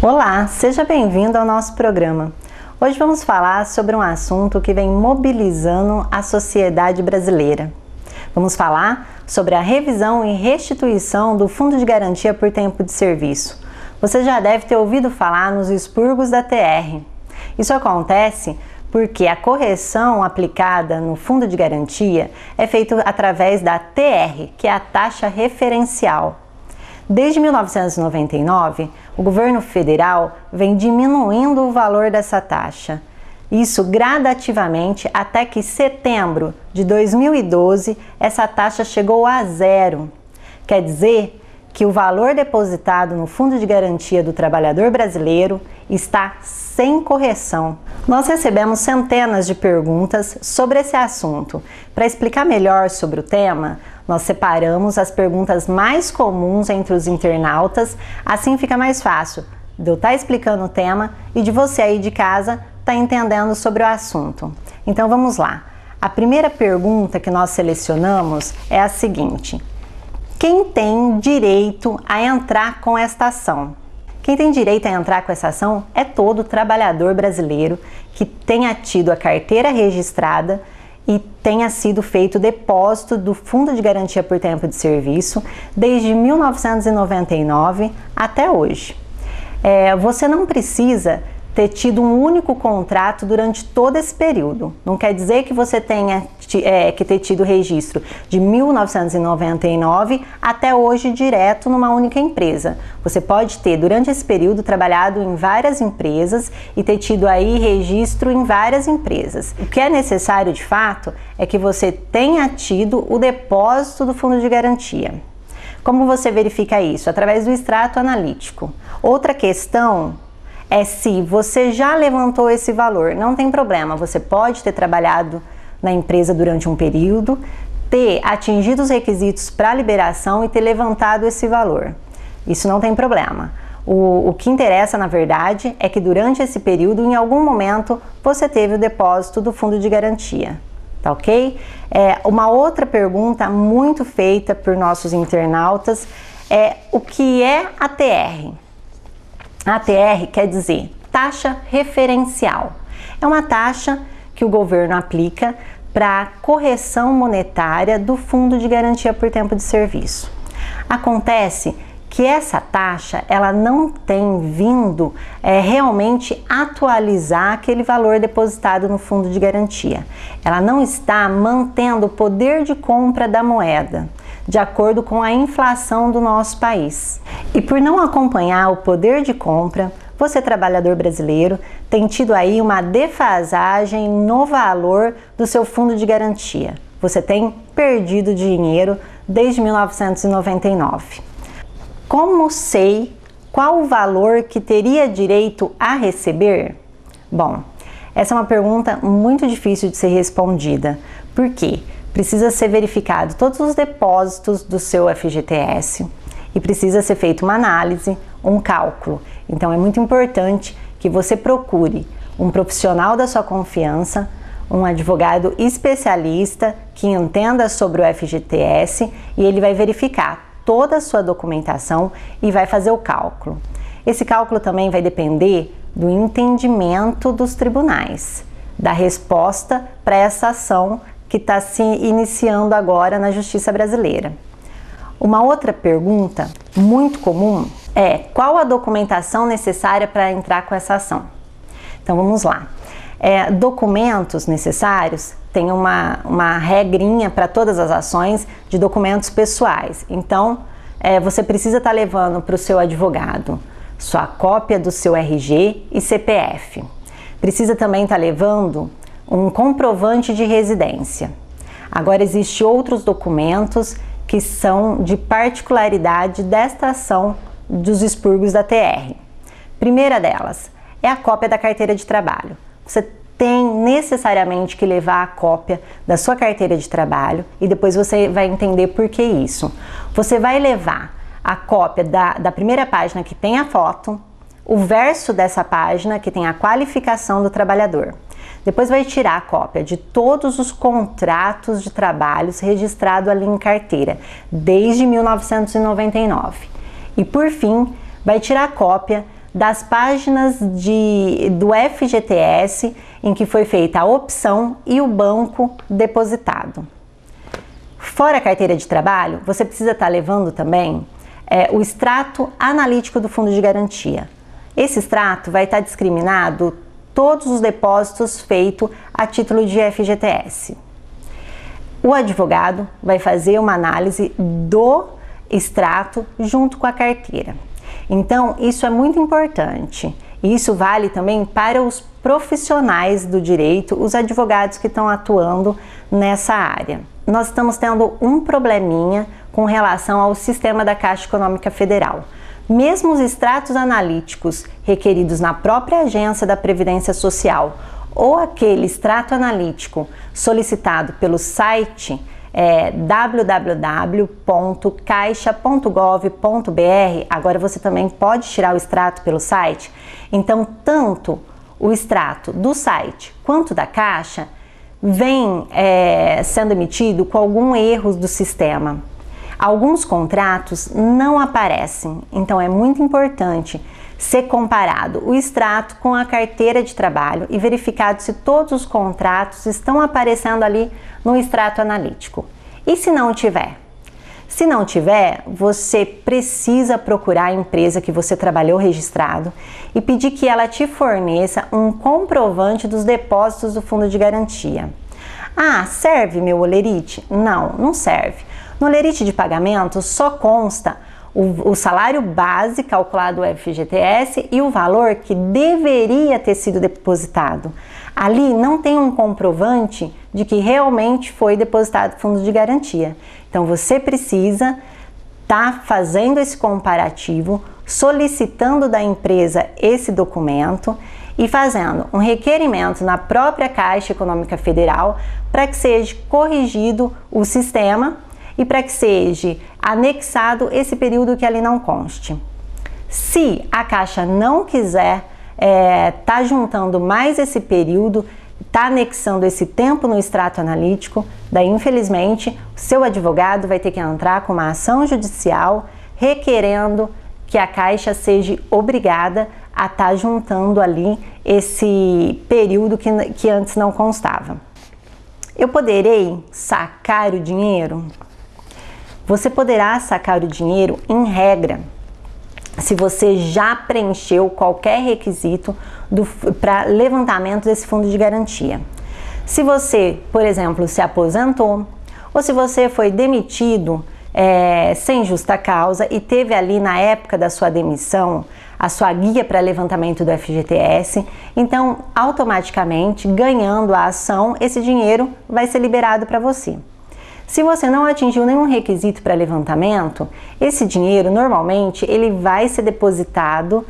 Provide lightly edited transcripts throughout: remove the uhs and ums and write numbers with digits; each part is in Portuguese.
Olá, seja bem-vindo ao nosso programa. Hoje vamos falar sobre um assunto que vem mobilizando a sociedade brasileira. Vamos falar sobre a revisão e restituição do Fundo de Garantia por Tempo de Serviço. Você já deve ter ouvido falar nos expurgos da TR. Isso acontece porque a correção aplicada no Fundo de Garantia é feita através da TR, que é a taxa referencial. Desde 1999, o governo federal vem diminuindo o valor dessa taxa. Isso gradativamente até que em setembro de 2012 essa taxa chegou a zero. Quer dizer que o valor depositado no Fundo de Garantia do Trabalhador Brasileiro está sem correção. Nós recebemos centenas de perguntas sobre esse assunto. Para explicar melhor sobre o tema, nós separamos as perguntas mais comuns entre os internautas, assim fica mais fácil de eu estar explicando o tema e de você aí de casa estar entendendo sobre o assunto. Então vamos lá. A primeira pergunta que nós selecionamos é a seguinte: quem tem direito a entrar com esta ação? Quem tem direito a entrar com essa ação é todo trabalhador brasileiro que tenha tido a carteira registrada e tenha sido feito depósito do Fundo de Garantia por Tempo de Serviço desde 1999 até hoje. Você não precisa ter tido um único contrato durante todo esse período. Não quer dizer que você tenha que ter tido registro de 1999 até hoje direto numa única empresa. Você pode ter, durante esse período, trabalhado em várias empresas e ter tido aí registro em várias empresas. O que é necessário, de fato, é que você tenha tido o depósito do Fundo de Garantia. Como você verifica isso? Através do extrato analítico. Outra questão é se você já levantou esse valor. Não tem problema, você pode ter trabalhado na empresa durante um período, ter atingido os requisitos para liberação e ter levantado esse valor. Isso não tem problema. O que interessa, na verdade, é que durante esse período, em algum momento, você teve o depósito do Fundo de Garantia. Tá ok? Uma outra pergunta muito feita por nossos internautas é o que é a TR? A TR quer dizer taxa referencial. É uma taxa que o governo aplica para a correção monetária do Fundo de Garantia por Tempo de Serviço. Acontece que essa taxa ela não tem vindo realmente atualizar aquele valor depositado no Fundo de Garantia. Ela não está mantendo o poder de compra da moeda de acordo com a inflação do nosso país. E por não acompanhar o poder de compra, você, trabalhador brasileiro, tem tido aí uma defasagem no valor do seu fundo de garantia. Você tem perdido dinheiro desde 1999. Como sei qual o valor que teria direito a receber? Bom, essa é uma pergunta muito difícil de ser respondida. Por quê? Precisa ser verificado todos os depósitos do seu FGTS e precisa ser feita uma análise, um cálculo. Então é muito importante que você procure um profissional da sua confiança, um advogado especialista que entenda sobre o FGTS e ele vai verificar toda a sua documentação e vai fazer o cálculo. Esse cálculo também vai depender do entendimento dos tribunais, da resposta para essa ação que está se iniciando agora na Justiça Brasileira. Uma outra pergunta muito comum é: qual a documentação necessária para entrar com essa ação? Então vamos lá. Documentos necessários, tem uma regrinha para todas as ações de documentos pessoais. Então você precisa estar levando para o seu advogado sua cópia do seu RG e CPF. Precisa também estar levando um comprovante de residência. Agora existem outros documentos que são de particularidade desta ação dos expurgos da TR. Primeira delas é a cópia da carteira de trabalho. Você tem necessariamente que levar a cópia da sua carteira de trabalho e depois você vai entender por que isso. Você vai levar a cópia da primeira página que tem a foto, o verso dessa página que tem a qualificação do trabalhador. Depois vai tirar a cópia de todos os contratos de trabalhos registrados ali em carteira, desde 1999. E por fim, vai tirar a cópia das páginas do FGTS em que foi feita a opção e o banco depositado. Fora a carteira de trabalho, você precisa estar levando também o extrato analítico do fundo de garantia. Esse extrato vai estar discriminado todos os depósitos feitos a título de FGTS. O advogado vai fazer uma análise do extrato junto com a carteira. Então, isso é muito importante. Isso vale também para os profissionais do direito, os advogados que estão atuando nessa área. Nós estamos tendo um probleminha com relação ao sistema da Caixa Econômica Federal. Mesmo os extratos analíticos requeridos na própria agência da Previdência Social ou aquele extrato analítico solicitado pelo site www.caixa.gov.br, agora você também pode tirar o extrato pelo site. Então, tanto o extrato do site quanto da Caixa vem sendo emitido com algum erro do sistema. Alguns contratos não aparecem, então é muito importante ser comparado o extrato com a carteira de trabalho e verificado se todos os contratos estão aparecendo ali no extrato analítico. E se não tiver? Se não tiver, você precisa procurar a empresa que você trabalhou registrado e pedir que ela te forneça um comprovante dos depósitos do fundo de garantia. Ah, serve meu olerite? Não, não serve. No olerite de pagamento só consta o salário base calculado do FGTS e o valor que deveria ter sido depositado. Ali não tem um comprovante de que realmente foi depositado fundo de garantia. Então você precisa estar fazendo esse comparativo, solicitando da empresa esse documento e fazendo um requerimento na própria Caixa Econômica Federal para que seja corrigido o sistema e para que seja anexado esse período que ali não conste. Se a Caixa não quiser tá juntando mais esse período, tá anexando esse tempo no extrato analítico, daí infelizmente o seu advogado vai ter que entrar com uma ação judicial requerendo que a Caixa seja obrigada a estar juntando ali esse período que antes não constava. Eu poderei sacar o dinheiro? Você poderá sacar o dinheiro, em regra, se você já preencheu qualquer requisito para levantamento desse fundo de garantia. Se você, por exemplo, se aposentou, ou se você foi demitido sem justa causa e teve ali na época da sua demissão a sua guia para levantamento do FGTS, então automaticamente, ganhando a ação, esse dinheiro vai ser liberado para você. Se você não atingiu nenhum requisito para levantamento, esse dinheiro normalmente ele vai ser depositado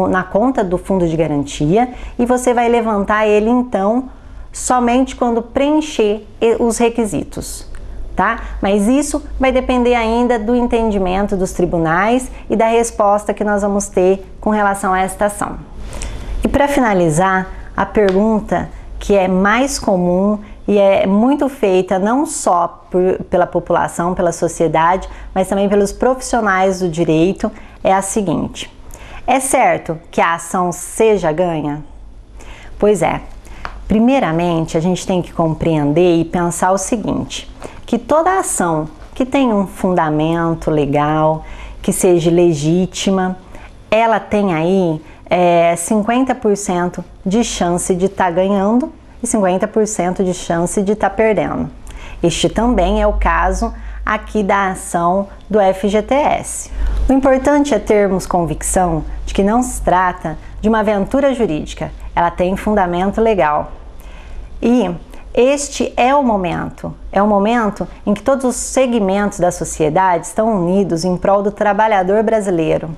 na conta do fundo de garantia e você vai levantar ele então somente quando preencher os requisitos, tá? Mas isso vai depender ainda do entendimento dos tribunais e da resposta que nós vamos ter com relação a esta ação. E para finalizar, a pergunta que é mais comum e é muito feita não só pela população, pela sociedade, mas também pelos profissionais do direito, é a seguinte: é certo que a ação seja ganha? Pois é. Primeiramente, a gente tem que compreender e pensar o seguinte, que toda ação que tem um fundamento legal, que seja legítima, ela tem aí 50% de chance de estar ganhando e 50% de chance de estar perdendo. Este também é o caso aqui da ação do FGTS. O importante é termos convicção de que não se trata de uma aventura jurídica, ela tem fundamento legal. E este é o momento em que todos os segmentos da sociedade estão unidos em prol do trabalhador brasileiro,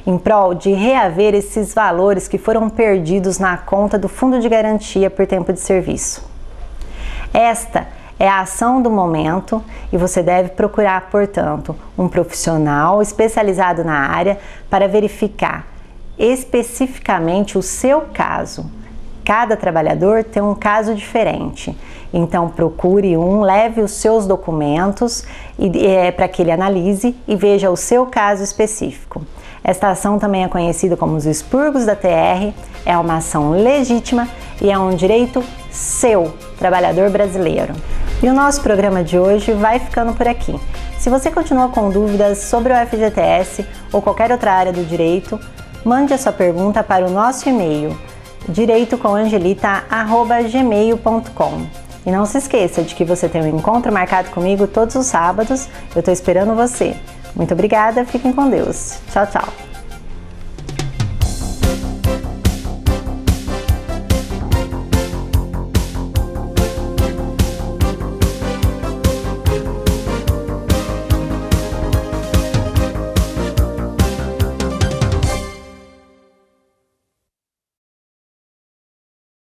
em prol de reaver esses valores que foram perdidos na conta do Fundo de Garantia por Tempo de Serviço. Esta é a ação do momento e você deve procurar, portanto, um profissional especializado na área para verificar especificamente o seu caso. Cada trabalhador tem um caso diferente, então procure leve os seus documentos para que ele analise e veja o seu caso específico. Esta ação também é conhecida como os expurgos da TR, é uma ação legítima e é um direito seu, trabalhador brasileiro. E o nosso programa de hoje vai ficando por aqui. Se você continua com dúvidas sobre o FGTS ou qualquer outra área do direito, mande a sua pergunta para o nosso e-mail direitocomangelita@gmail.com. E não se esqueça de que você tem um encontro marcado comigo todos os sábados. Eu estou esperando você. Muito obrigada, fiquem com Deus. Tchau, tchau.